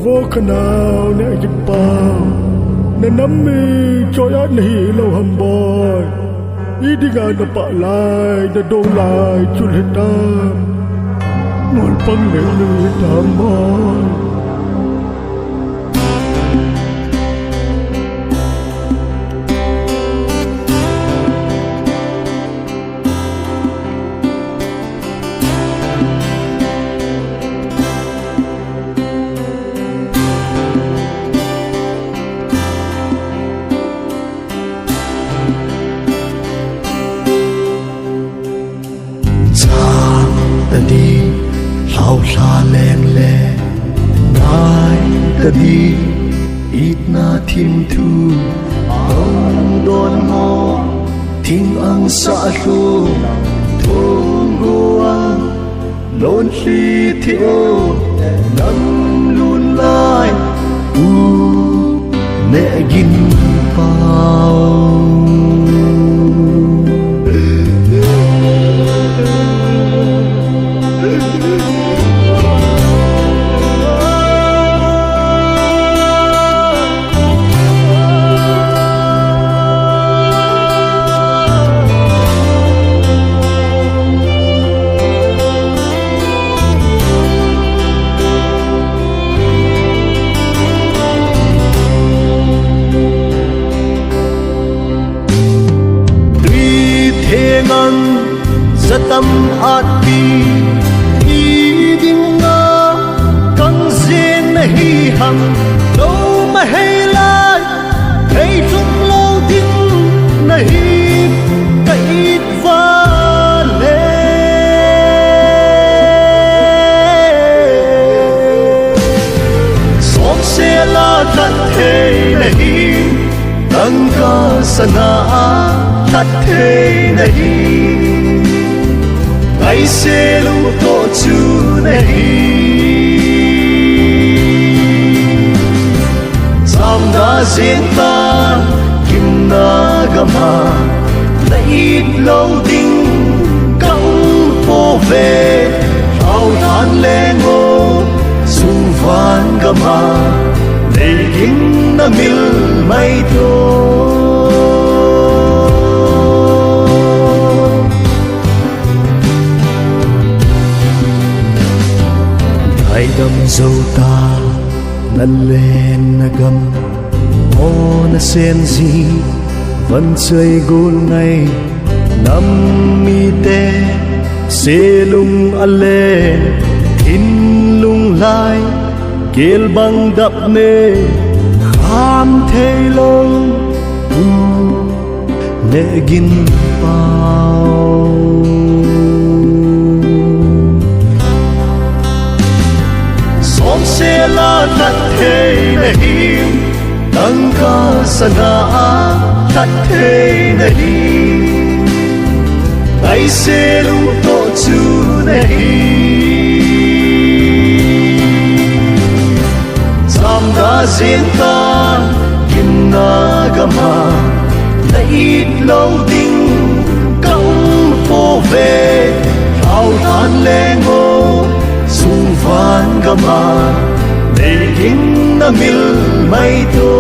vô khả nào nè dịch bao nè nắm mi cho át nè hi lâu hầm bòi ý đi ngài nè bạ lại nè đô lại chun hết tam muốn băng nè lư tam bòi đi lao la leng le nai ta đi ít na thim thu ông đón mò thinh ang sa lu thong guang lon li thiêu nắng luôn lai nè gin bao tâm át bi đi đinh ngơ căng dên hi hằng lâu mà hay lại hay trong lâu đinh này cậy va lê xóm xe la thật thế này tăng ca sana thật thế này ai sẽ lu to chu này sam đã diễn ta kim na gama lấy lâu đinh cong po về ao than lên ngô sung van gama để kim na mil mai to ai đâm dâu ta năn lên na gầm ô na sen gì vẫn chơi gôn ngay nắm mi tê xe lung ale in lung lai kiel băng đập nê kham thê lông nệ gin bao sẽ là thật thế này tăng ca sana thật thế này ai sẽ lu to chu này sam đã diễn ta kim na gama lấy lâu đinh cong po về ao than lên ngô sung van gama để kim na mil mai to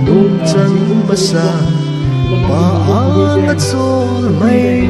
dum chang masa ba ang at sol mai